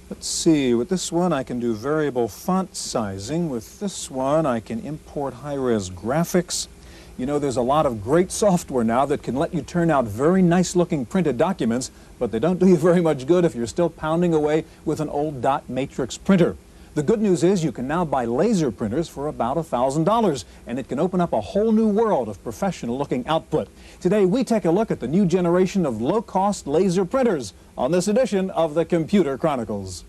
Let's see, with this one I can do variable font sizing. With this one I can import high-res graphics. You know, there's a lot of great software now that can let you turn out very nice-looking printed documents, but they don't do you very much good if you're still pounding away with an old dot matrix printer. The good news is you can now buy laser printers for about $1,000, and it can open up a whole new world of professional-looking output. Today, we take a look at the new generation of low-cost laser printers on this edition of the Computer Chronicles.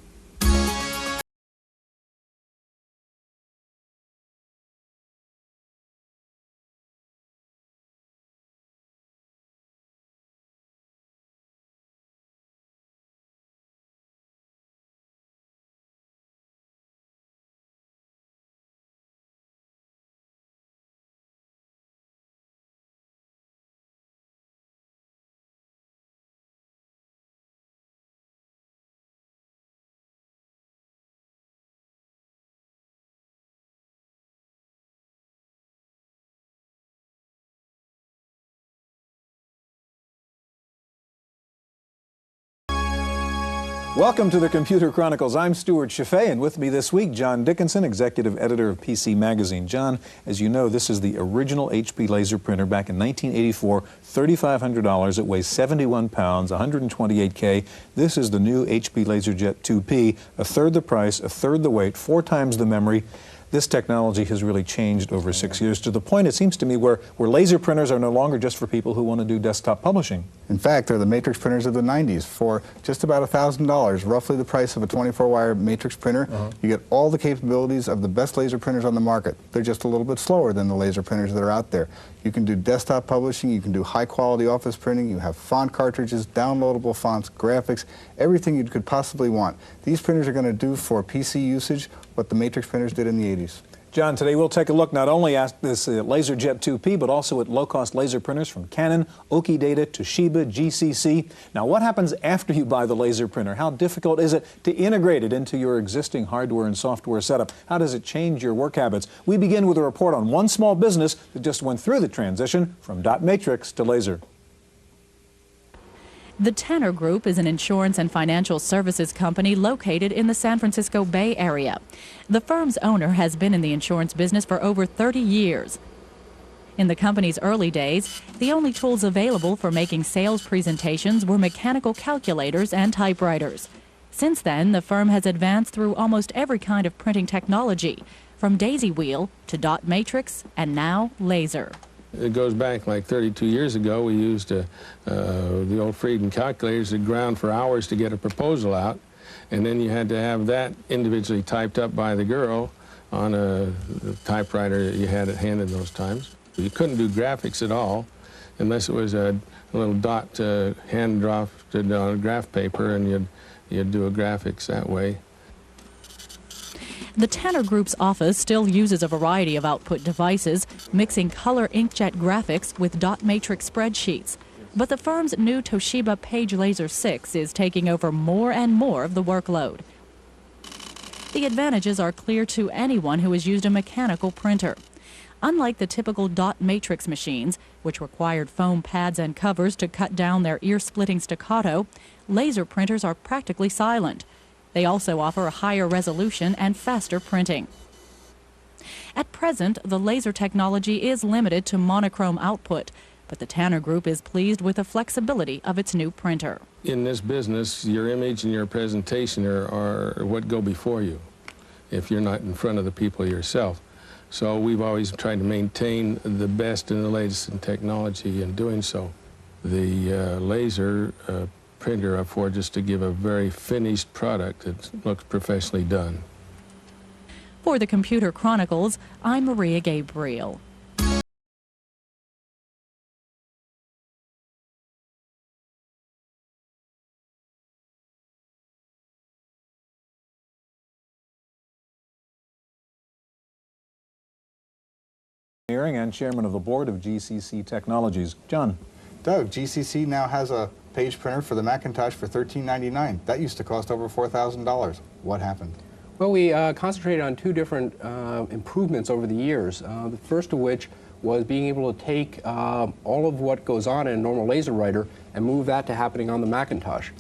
Welcome to the Computer Chronicles. I'm Stewart Cheifet, and with me this week, John Dickinson, executive editor of PC Magazine. John, as you know, this is the original HP laser printer back in 1984, $3,500. It weighs 71 pounds, 128K. This is the new HP LaserJet IIP, a third the price, a third the weight, 4 times the memory. This technology has really changed over 6 years to the point, it seems to me, where laser printers are no longer just for people who want to do desktop publishing. In fact, they're the matrix printers of the 90s for just about $1,000, roughly the price of a 24-wire matrix printer. You get all the capabilities of the best laser printers on the market. They're just a little bit slower than the laser printers that are out there. You can do desktop publishing, you can do high-quality office printing, you have font cartridges, downloadable fonts, graphics, everything you could possibly want. These printers are going to do for PC usage what the matrix printers did in the 80s. John, today we'll take a look not only at this LaserJet IIP, but also at low-cost laser printers from Canon, Oki Data, Toshiba, GCC. Now, what happens after you buy the laser printer? How difficult is it to integrate it into your existing hardware and software setup? How does it change your work habits? We begin with a report on one small business that just went through the transition from dot matrix to laser. The Tanner Group is an insurance and financial services company located in the San Francisco Bay Area. The firm's owner has been in the insurance business for over 30 years. In the company's early days, the only tools available for making sales presentations were mechanical calculators and typewriters. Since then, the firm has advanced through almost every kind of printing technology, from daisy wheel to dot matrix and now laser. It goes back like 32 years ago. We used the old Frieden calculators that ground for hours to get a proposal out, and then you had to have that individually typed up by the girl on a typewriter that you had at hand in those times. You couldn't do graphics at all unless it was a little dot hand drafted on a graph paper, and you'd do a graphics that way. The Tanner Group's office still uses a variety of output devices, mixing color inkjet graphics with dot matrix spreadsheets. But the firm's new Toshiba Page Laser 6 is taking over more and more of the workload. The advantages are clear to anyone who has used a mechanical printer. Unlike the typical dot matrix machines, which required foam pads and covers to cut down their ear-splitting staccato, laser printers are practically silent. They also offer a higher resolution and faster printing. At present, the laser technology is limited to monochrome output, but the Tanner Group is pleased with the flexibility of its new printer. In this business, your image and your presentation are what go before you, if you're not in front of the people yourself. So we've always tried to maintain the best and the latest in technology in doing so. The laser printer affords us to give a very finished product that looks professionally done. For the Computer Chronicles, I'm Maria Gabriel. And chairman of the board of GCC Technologies. John. Doug, GCC now has a page printer for the Macintosh for $13.99. That used to cost over $4,000. What happened? Well, we concentrated on 2 different improvements over the years. The first of which was being able to take all of what goes on in a normal laser writer and move that to happening on the Macintosh.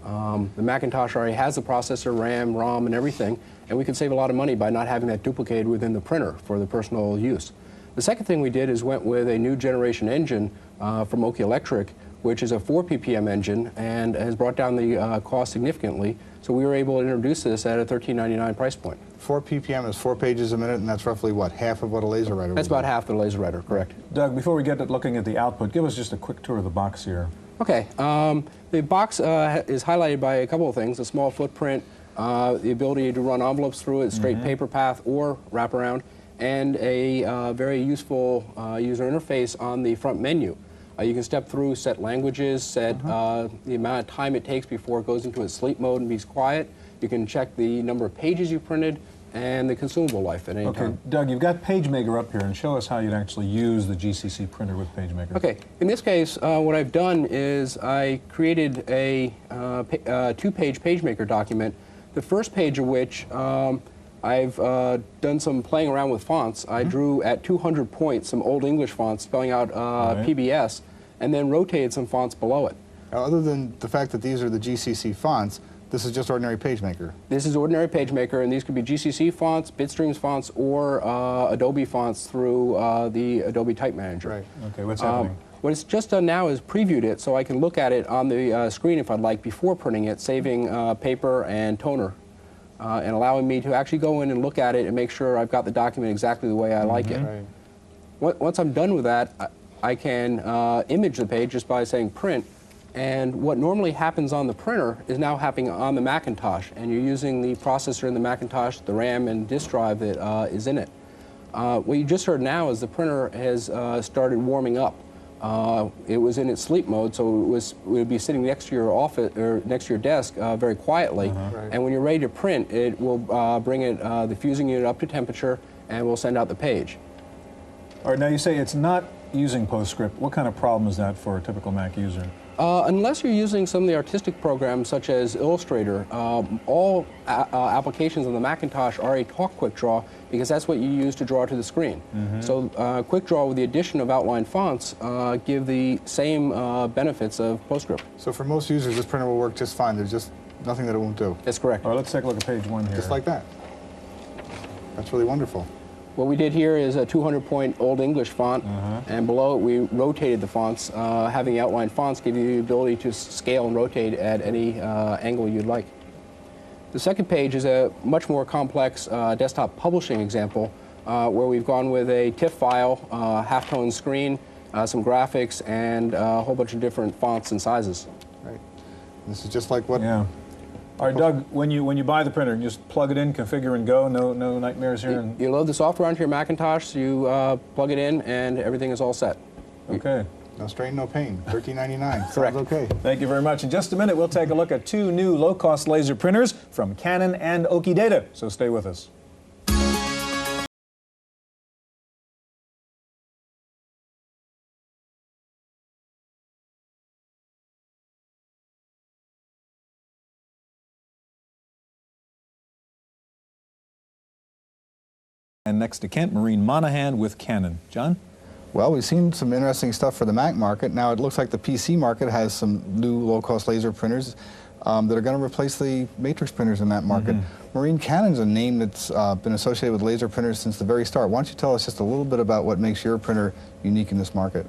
The Macintosh already has the processor, RAM, ROM, and everything, and we could save a lot of money by not having that duplicated within the printer for the personal use. The second thing we did is went with a new generation engine from Oki Electric, which is a 4 ppm engine and has brought down the cost significantly. So we were able to introduce this at a $13.99 price point. 4 ppm is 4 pages a minute, and that's roughly what, half of what a laser writer would That's be? about half the laser writer, correct. Doug, before we get to looking at the output, give us just a quick tour of the box here. Okay, the box is highlighted by a couple of things: a small footprint, the ability to run envelopes through it, straight paper path or wraparound, and a very useful user interface on the front menu. You can step through, set languages, set the amount of time it takes before it goes into its sleep mode and be quiet. You can check the number of pages you printed and the consumable life at any time. Doug, you've got PageMaker up here, and show us how you'd actually use the GCC printer with PageMaker. Okay, in this case, what I've done is I created a two-page PageMaker document, the first page of which I've done some playing around with fonts. I drew at 200 points some Old English fonts spelling out PBS, and then rotated some fonts below it. Now, other than the fact that these are the GCC fonts, this is just ordinary PageMaker. This is ordinary PageMaker, and these could be GCC fonts, Bitstreams fonts, or Adobe fonts through the Adobe Type Manager. Right. Okay, what's happening? What it's just done now is previewed it so I can look at it on the screen if I'd like before printing it, saving paper and toner, and allowing me to actually go in and look at it and make sure I've got the document exactly the way I like it. Right. Once I'm done with that, I can image the page just by saying print. And what normally happens on the printer is now happening on the Macintosh, and you're using the processor in the Macintosh, the RAM and disk drive that is in it. What you just heard now is the printer has started warming up. It was in its sleep mode, so it would be sitting next to your office or next to your desk very quietly. Right. And when you're ready to print, it will bring it the fusing unit up to temperature, and will send out the page. All right, now you say it's not using PostScript. What kind of problem is that for a typical Mac user? Unless you're using some of the artistic programs such as Illustrator, all applications on the Macintosh already talk QuickDraw because that's what you use to draw to the screen. So QuickDraw with the addition of outline fonts give the same benefits of PostScript. So for most users, this printer will work just fine. There's just nothing that it won't do. That's correct. All right, let's take a look at page 1 here. Just like that. That's really wonderful. What we did here is a 200-point Old English font, and below it we rotated the fonts. Having the outline fonts give you the ability to scale and rotate at any angle you'd like. The second page is a much more complex desktop publishing example where we've gone with a TIFF file, halftone screen, some graphics, and a whole bunch of different fonts and sizes. Right. This is just like what... Yeah. All right, Doug, when you buy the printer, you just plug it in, configure and go, no nightmares here? You load the software onto your Macintosh, you plug it in, and everything is all set. Okay. No strain, no pain. $13.99. Correct. Sounds okay. Thank you very much. In just a minute, we'll take a look at 2 new low-cost laser printers from Canon and Oki Data, so stay with us. And next to Kent, Maureen Monahan with Canon. John? Well, we've seen some interesting stuff for the Mac market. Now it looks like the PC market has some new low-cost laser printers that are going to replace the matrix printers in that market. Maureen, Canon's a name that's been associated with laser printers since the very start. Why don't you tell us just a little bit about what makes your printer unique in this market?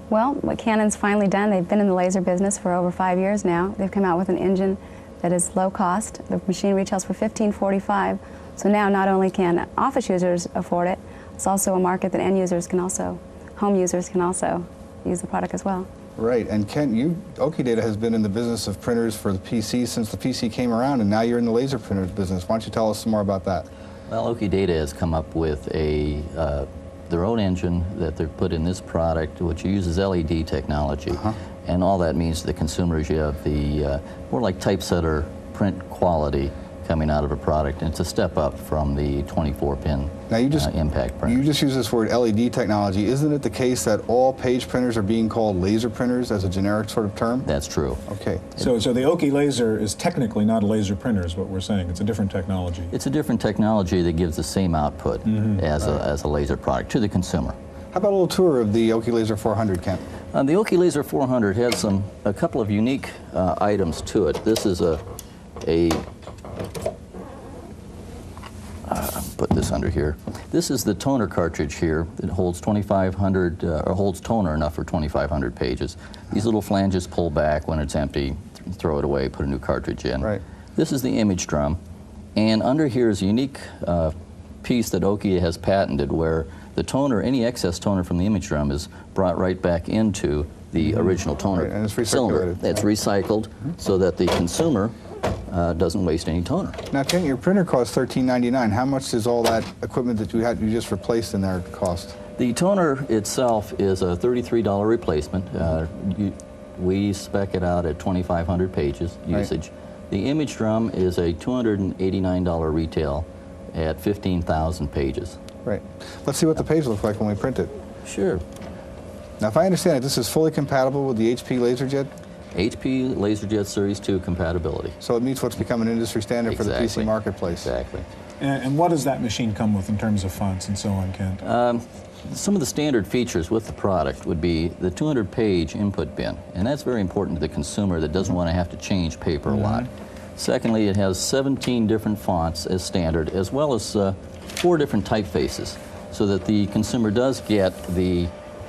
Well, what Canon's finally done, they've been in the laser business for over 5 years now. They've come out with an engine that is low cost. The machine retails for $15.45. So now not only can office users afford it, it's also a market that end users can also, home users can also use the product as well. Right, and Kent, Oki Data has been in the business of printers for the PC since the PC came around, and now you're in the laser printers business. Why don't you tell us some more about that? Well, Oki Data has come up with their own engine that they've put in this product, which uses LED technology. And all that means to the consumers, you have the more like typesetter print quality coming out of a product, and it's a step up from the 24-pin impact printer. You just use this word LED technology. Isn't it the case that all page printers are being called laser printers as a generic sort of term? That's true. Okay. So the Oki Laser is technically not a laser printer is what we're saying. It's a different technology. It's a different technology that gives the same output as a laser product to the consumer. How about a little tour of the Oki Laser 400, Kent? The Oki Laser 400 has a couple of unique items to it. This is put this under here. This is the toner cartridge here. It holds 2,500, or holds toner enough for 2,500 pages. These little flanges pull back when it's empty, throw it away, put a new cartridge in. Right. This is the image drum, and under here is a unique piece that Oki has patented where the toner, any excess toner from the image drum is brought right back into the original toner Right, and it's cylinder. recirculated. It's recycled so that the consumer doesn't waste any toner. Now, Kent, your printer costs $13.99. How much does all that equipment that you just replaced in there cost? The toner itself is a $33 replacement. We spec it out at 2,500 pages usage. Right. The image drum is a $289 retail at 15,000 pages. Right. Let's see what the page looks like when we print it. Sure. Now, if I understand it, this is fully compatible with the HP LaserJet, HP LaserJet Series 2 compatibility. so it meets what's become an industry standard for the PC marketplace. Exactly. And what does that machine come with in terms of fonts and so on, Kent? Some of the standard features with the product would be the 200-page input bin, and that's very important to the consumer that doesn't want to have to change paper a lot. Secondly, it has 17 different fonts as standard, as well as 4 different typefaces, so that the consumer does get the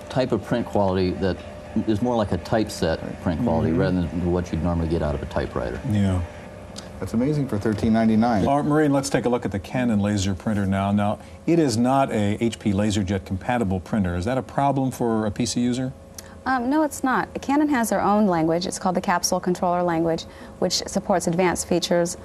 type of print quality that is more like a typeset print quality rather than what you'd normally get out of a typewriter. Yeah. That's amazing for $13.99. All right, Maureen, let's take a look at the Canon laser printer now. Now, it is not a HP LaserJet compatible printer. Is that a problem for a PC user? No, it's not. Canon has their own language. It's called the capsule controller language, which supports advanced features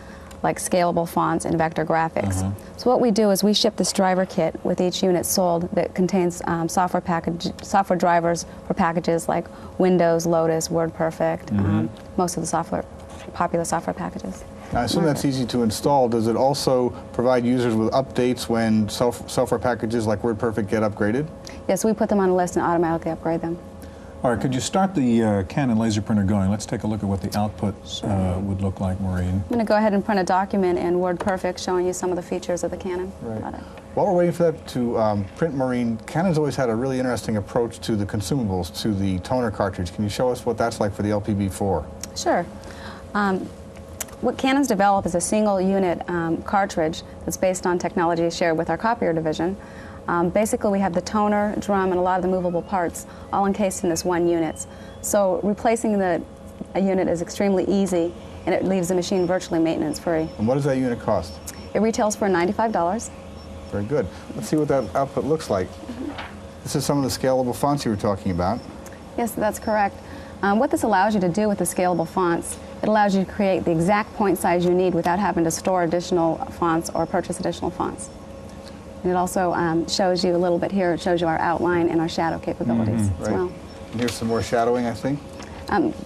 like scalable fonts and vector graphics. So what we do is we ship this driver kit with each unit sold that contains software drivers for packages like Windows, Lotus, WordPerfect, most of the popular software packages. I assume that's easy to install. Does it also provide users with updates when software packages like WordPerfect get upgraded? Yes, we put them on a list and automatically upgrade them. All right, could you start the Canon laser printer going? Let's take a look at what the output would look like, Maureen. I'm going to go ahead and print a document in WordPerfect showing you some of the features of the Canon product. While we're waiting for that to print, Maureen, Canon's always had a really interesting approach to the consumables, to the toner cartridge. Can you show us what that's like for the LPB-4? Sure. What Canon's developed is a single unit cartridge that's based on technology shared with our copier division. Basically, we have the toner, drum, and a lot of the movable parts all encased in this one unit. So replacing a unit is extremely easy, and it leaves the machine virtually maintenance-free. And what does that unit cost? It retails for $95. Very good. Let's see what that output looks like. This is some of the scalable fonts you were talking about. Yes, that's correct. What this allows you to do with the scalable fonts, it allows you to create the exact point size you need without having to store additional fonts or purchase additional fonts. And it also shows you a little bit here, it shows you our outline and our shadow capabilities as well. And here's some more shadowing, I think.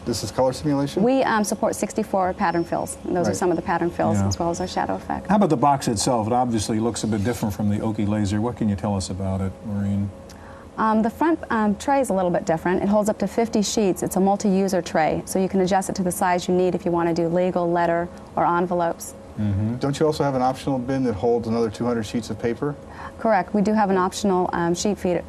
This is color simulation? We support 64 pattern fills, and those are some of the pattern fills as well as our shadow effect. How about the box itself? It obviously looks a bit different from the Oki Laser. What can you tell us about it, Maureen? The front tray is a little bit different. It holds up to 50 sheets. It's a multi-user tray, so you can adjust it to the size you need if you want to do legal, letter, or envelopes. Don't you also have an optional bin that holds another 200 sheets of paper? Correct. We do have an optional sheet feed,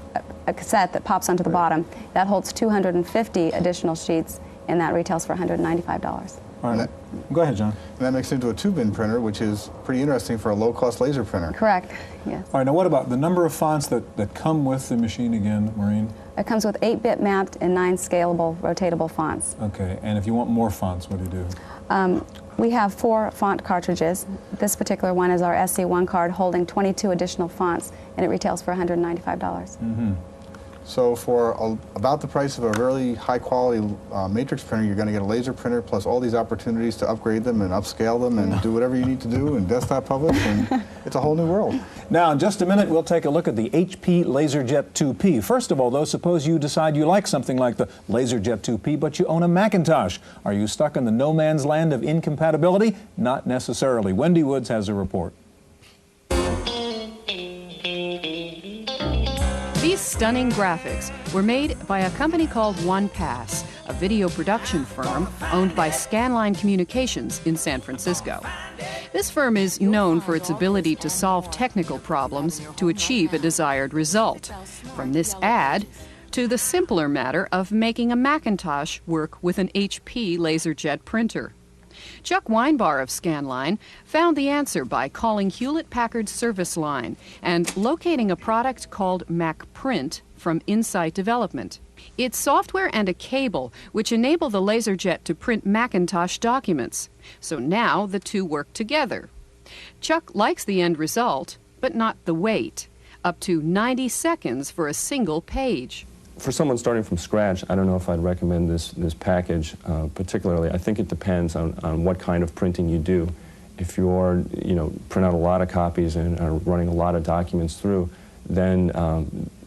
a cassette that pops onto the bottom. That holds 250 additional sheets, and that retails for $195. All right. Go ahead, John. And that makes it into a 2-bin printer, which is pretty interesting for a low-cost laser printer. Correct. Yes. All right, now what about the number of fonts that come with the machine again, Maureen? It comes with 8-bit mapped and 9 scalable, rotatable fonts. Okay, and if you want more fonts, what do you do? We have 4 font cartridges. This particular one is our SC1 card holding 22 additional fonts, and it retails for $195. So for about the price of a really high-quality matrix printer, you're going to get a laser printer plus all these opportunities to upgrade them and upscale them and do whatever you need to do and desktop publish, and it's a whole new world. Now, in just a minute, we'll take a look at the HP LaserJet IIP. First of all, though, suppose you decide you like something like the LaserJet IIP, but you own a Macintosh. Are you stuck in the no man's land of incompatibility? Not necessarily. Wendy Woods has a report. These stunning graphics were made by a company called OnePass, a video production firm owned by Scanline Communications in San Francisco. This firm is known for its ability to solve technical problems to achieve a desired result. From this ad to the simpler matter of making a Macintosh work with an HP LaserJet printer. Chuck Weinbar of Scanline found the answer by calling Hewlett-Packard's service line and locating a product called MacPrint from Insight Development. It's software and a cable which enable the LaserJet to print Macintosh documents. So now the two work together. Chuck likes the end result, but not the wait. Up to 90 seconds for a single page. For someone starting from scratch, I don't know if I'd recommend this package particularly. I think it depends on what kind of printing you do. If you're, print out a lot of copies and are running a lot of documents through, then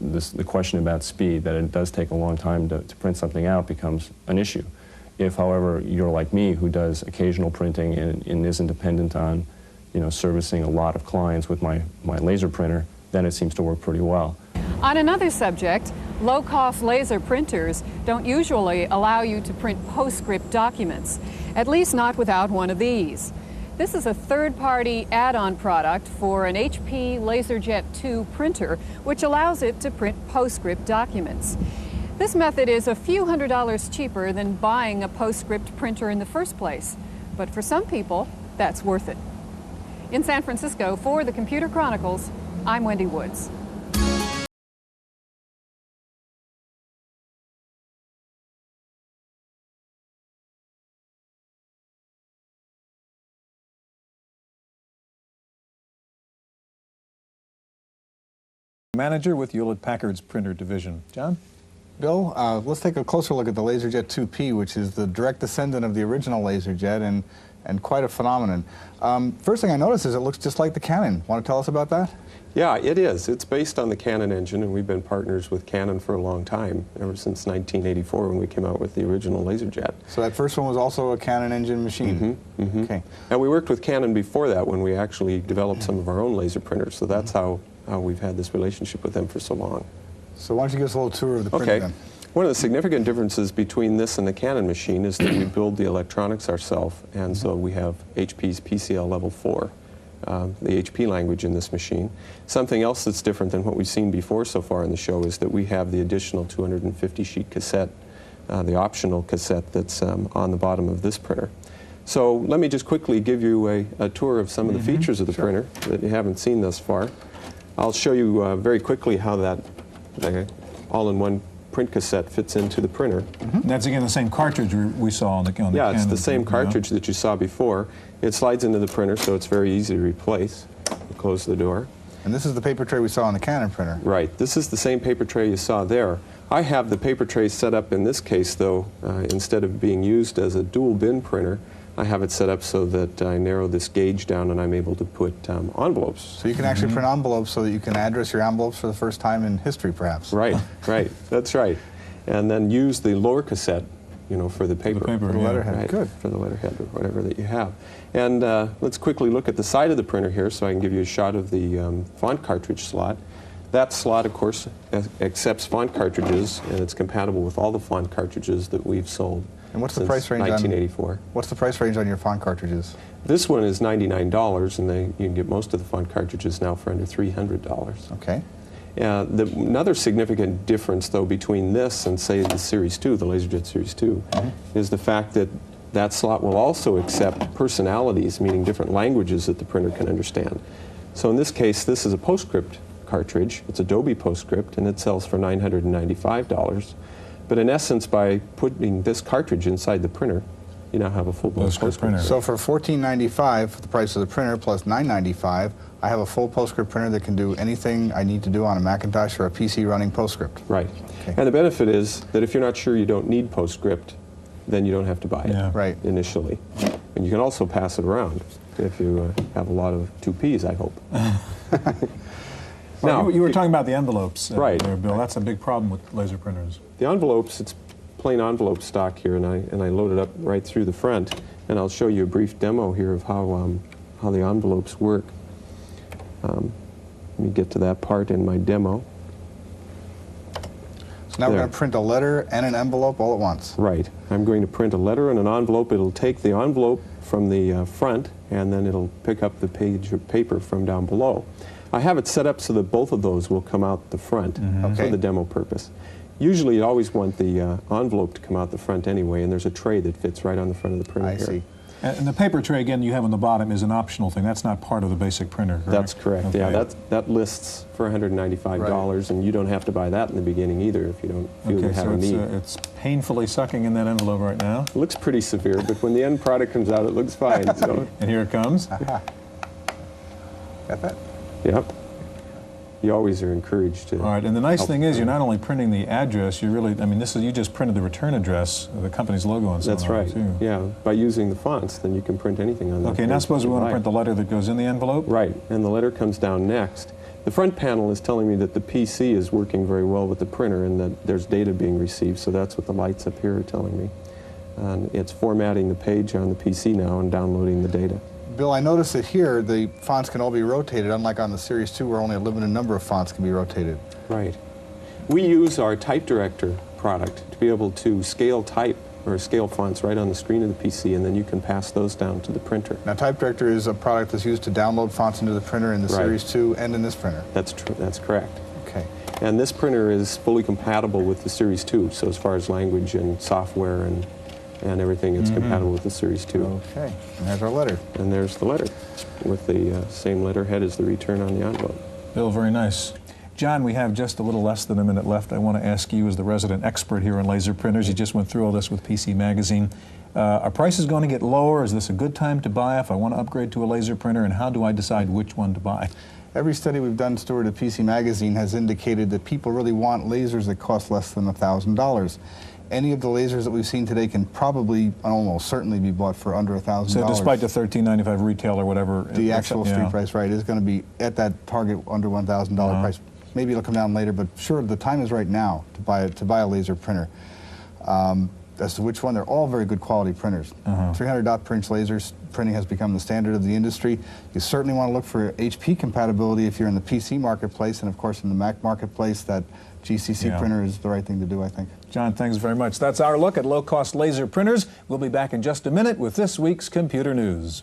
the question about speed, that it does take a long time to print something out, becomes an issue. If, however, you're like me, who does occasional printing and isn't dependent on, servicing a lot of clients with my laser printer, then it seems to work pretty well. On another subject, low-cost laser printers don't usually allow you to print PostScript documents, at least not without one of these. This is a third-party add-on product for an HP LaserJet 2 printer, which allows it to print PostScript documents. This method is a few $100s cheaper than buying a PostScript printer in the first place, but for some people, that's worth it. In San Francisco, for the Computer Chronicles, I'm Wendy Woods. Manager with Hewlett-Packard's printer division. John? Bill, let's take a closer look at the LaserJet 2P, which is the direct descendant of the original LaserJet and quite a phenomenon. First thing I noticed is it looks just like the Canon. Want to tell us about that? Yeah, it is. It's based on the Canon engine, and we've been partners with Canon for a long time, ever since 1984 when we came out with the original LaserJet. So that first one was also a Canon engine machine? Okay. And we worked with Canon before that when we actually developed some of our own laser printers, so that's how we've had this relationship with them for so long. So why don't you give us a little tour of the printer then? One of the significant differences between this and the Canon machine is that we build the electronics ourselves, and so we have HP's PCL level 4, the HP language in this machine. Something else that's different than what we've seen before so far in the show is that we have the additional 250-sheet cassette, the optional cassette that's on the bottom of this printer. So let me just quickly give you a tour of some of the features of the printer that you haven't seen thus far. I'll show you very quickly how that all-in-one print cassette fits into the printer. That's again the same cartridge we saw on the Canon. Yeah, it's the same cartridge that you saw before. It slides into the printer, so it's very easy to replace. You close the door. And this is the paper tray we saw on the Canon printer. Right. This is the same paper tray you saw there. I have the paper tray set up in this case, though, instead of being used as a dual bin printer, I have it set up so that I narrow this gauge down and I'm able to put envelopes. So you can actually print envelopes so that you can address your envelopes for the first time in history, perhaps. Right, right. That's right. And then use the lower cassette, for the paper. For the letterhead. Right, Good. for the letterhead or whatever that you have. And let's quickly look at the side of the printer here so I can give you a shot of the font cartridge slot. That slot, of course, accepts font cartridges, and it's compatible with all the font cartridges that we've sold. And what's the price range 1984. What's the price range on your font cartridges? This one is $99, and you can get most of the font cartridges now for under $300. Okay. Another significant difference, though, between this and, say, the Series 2, the LaserJet Series 2, is the fact that that slot will also accept personalities, meaning different languages that the printer can understand. So in this case, this is a PostScript cartridge. It's Adobe PostScript, and it sells for $995. But in essence, by putting this cartridge inside the printer, you now have a full-blown PostScript printer. So for $14.95, for the price of the printer, plus $9.95, I have a full PostScript printer that can do anything I need to do on a Macintosh or a PC running PostScript. Right. Okay. And the benefit is that if you're not sure you don't need PostScript, then you don't have to buy it initially. And you can also pass it around if you have a lot of 2Ps, I hope. Now, you were talking about the envelopes right. there, Bill. That's a big problem with laser printers. The envelopes, it's plain envelope stock here, and I load it up right through the front. And I'll show you a brief demo here of how the envelopes work. Let me get to that part in my demo. Now we're There. going to print a letter and an envelope all at once. Right. I'm going to print a letter and an envelope. It'll take the envelope from the front, and then it'll pick up the page of paper from down below. I have it set up so that both of those will come out the front for Okay. the demo purpose. Usually you always want the envelope to come out the front anyway, and there's a tray that fits right on the front of the printer I here. see. And the paper tray, again, you have on the bottom is an optional thing. That's not part of the basic printer, correct? That's correct. Okay. Yeah, that lists for $195, and you don't have to buy that in the beginning either if you don't feel you Okay, have so a need. it's painfully sucking in that envelope right now. It looks pretty severe, but when the end product comes out, it looks fine. So, And here it comes. Got that? yep. You always are encouraged to. All right, and the nice help thing is the you're not only printing the address, you really, I mean, you just printed the return address, the company's logo and so on. That's right. Too. Yeah, by using the fonts, then you can print anything on that. Okay, now page suppose we you want to like. print the letter that goes in the envelope. Right, and the letter comes down next. The front panel is telling me that the PC is working very well with the printer and that there's data being received, so that's what the lights up here are telling me. And it's formatting the page on the PC now and downloading the data. Bill, I noticed that here the fonts can all be rotated, unlike on the Series 2 where only a limited number of fonts can be rotated. Right. We use our Type Director product to be able to scale type or scale fonts right on the screen of the PC, and then you can pass those down to the printer. Now, Type Director is a product that's used to download fonts into the printer in the Right. Series 2 and in this printer. That's true. That's correct. Okay. And this printer is fully compatible with the Series 2, so as far as language and software and everything, it's compatible with the Series 2. Okay, and there's our letter. And there's the letter with the same letterhead as the return on the envelope. Bill, very nice. John, we have just a little less than a minute left. I want to ask you, as the resident expert here on laser printers, you just went through all this with PC Magazine. Are prices going to get lower? Is this a good time to buy if I want to upgrade to a laser printer? And how do I decide which one to buy? Every study we've done, Stewart, at PC Magazine has indicated that people really want lasers that cost less than $1,000. Any of the lasers that we've seen today can probably, almost certainly, be bought for under $1,000. So despite the $13.95 retail or whatever, the actual street price, right, is going to be at that target under $1,000 price. Maybe it'll come down later, but sure, the time is right now to buy a laser printer. As to which one, they're all very good quality printers. 300 dot per inch lasers printing has become the standard of the industry. You certainly want to look for HP compatibility if you're in the PC marketplace, and of course in the Mac marketplace, that GCC printer is the right thing to do, I think. John, thanks very much. That's our look at low-cost laser printers. We'll be back in just a minute with this week's Computer News.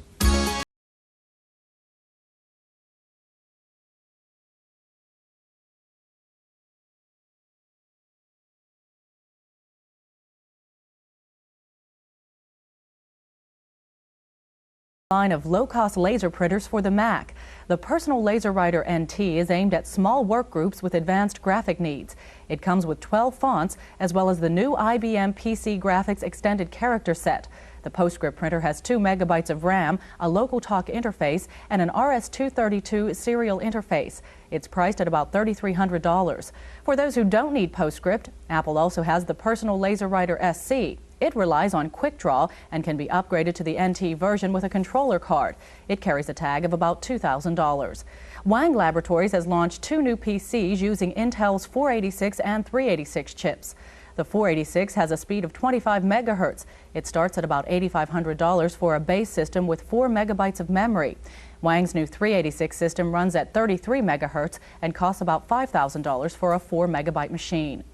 Line of low-cost laser printers for the Mac. The Personal Laser Writer NT is aimed at small work groups with advanced graphic needs. It comes with 12 fonts as well as the new IBM PC Graphics Extended Character Set. The PostScript printer has 2 megabytes of RAM, a local talk interface, and an RS-232 serial interface. It's priced at about $3,300. For those who don't need PostScript, Apple also has the Personal Laser Writer SC. It relies on QuickDraw and can be upgraded to the NT version with a controller card. It carries a tag of about $2,000. Wang Laboratories has launched 2 new PCs using Intel's 486 and 386 chips. The 486 has a speed of 25 megahertz. It starts at about $8,500 for a base system with 4 megabytes of memory. Wang's new 386 system runs at 33 megahertz and costs about $5,000 for a 4 megabyte machine.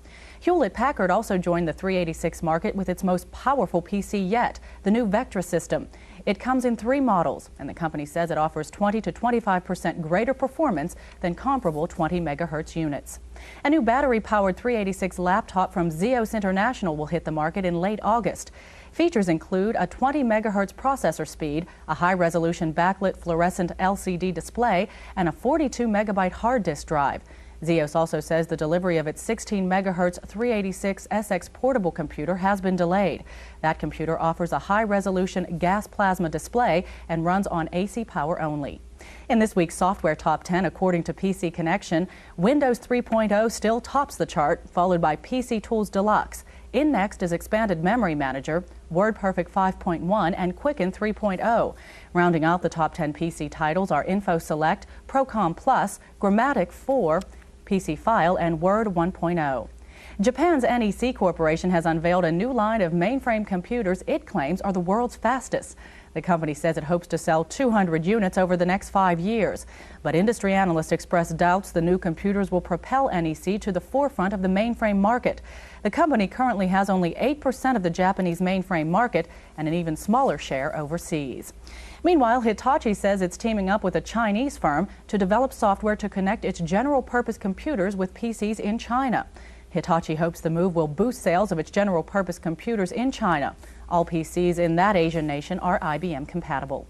Hewlett-Packard also joined the 386 market with its most powerful PC yet, the new Vectra system. It comes in 3 models, and the company says it offers 20 to 25% greater performance than comparable 20 megahertz units. A new battery-powered 386 laptop from Zeos International will hit the market in late August. Features include a 20 megahertz processor speed, a high-resolution backlit fluorescent LCD display, and a 42 megabyte hard disk drive. Zeos also says the delivery of its 16 megahertz 386 SX portable computer has been delayed. That computer offers a high-resolution gas plasma display and runs on AC power only. In this week's Software Top 10, according to PC Connection, Windows 3.0 still tops the chart, followed by PC Tools Deluxe. In next is Expanded Memory Manager, WordPerfect 5.1, and Quicken 3.0. Rounding out the top 10 PC titles are InfoSelect, Procom Plus, Grammatic 4, PC File, and Word 1.0. Japan's NEC Corporation has unveiled a new line of mainframe computers it claims are the world's fastest. The company says it hopes to sell 200 units over the next 5 years. But industry analysts express doubts the new computers will propel NEC to the forefront of the mainframe market. The company currently has only 8% of the Japanese mainframe market and an even smaller share overseas. Meanwhile, Hitachi says it's teaming up with a Chinese firm to develop software to connect its general-purpose computers with PCs in China. Hitachi hopes the move will boost sales of its general-purpose computers in China. All PCs in that Asian nation are IBM compatible.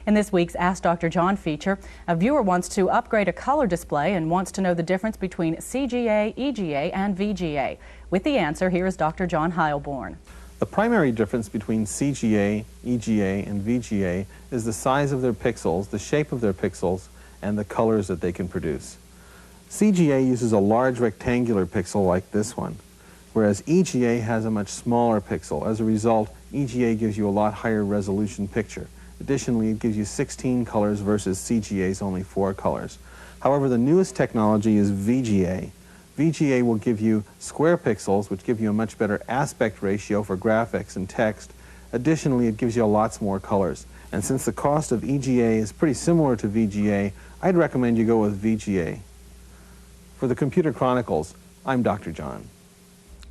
In this week's Ask Dr. John feature, a viewer wants to upgrade a color display and wants to know the difference between CGA, EGA, and VGA. With the answer, here is Dr. John Heilborn. The primary difference between CGA, EGA, and VGA is the size of their pixels, the shape of their pixels, and the colors that they can produce. CGA uses a large rectangular pixel like this one, whereas EGA has a much smaller pixel. As a result, EGA gives you a lot higher resolution picture. Additionally, it gives you 16 colors versus CGA's only 4 colors. However, the newest technology is VGA. VGA will give you square pixels, which give you a much better aspect ratio for graphics and text. Additionally, it gives you lots more colors. And since the cost of EGA is pretty similar to VGA, I'd recommend you go with VGA. For the Computer Chronicles, I'm Dr. John.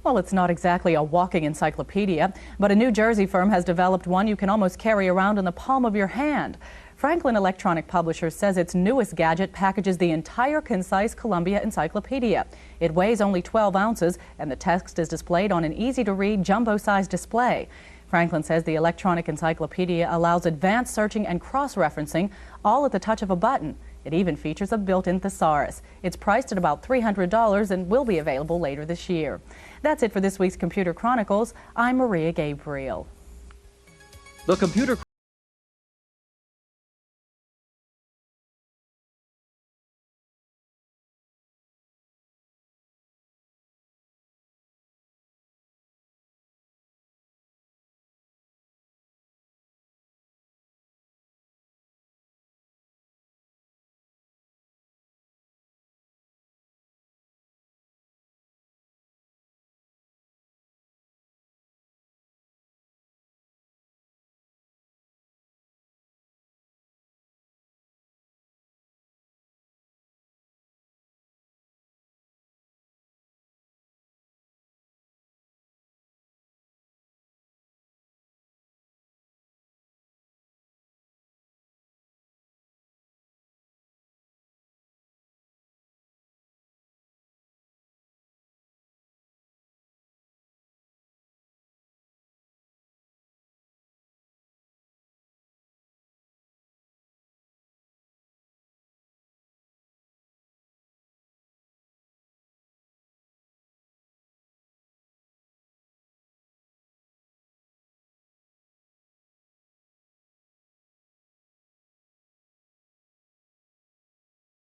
Well, it's not exactly a walking encyclopedia, but a New Jersey firm has developed one you can almost carry around in the palm of your hand. Franklin Electronic Publishers says its newest gadget packages the entire concise Columbia Encyclopedia. It weighs only 12 ounces, and the text is displayed on an easy-to-read, jumbo-sized display. Franklin says the electronic encyclopedia allows advanced searching and cross-referencing, all at the touch of a button. It even features a built-in thesaurus. It's priced at about $300 and will be available later this year. That's it for this week's Computer Chronicles. I'm Maria Gabriel. The Computer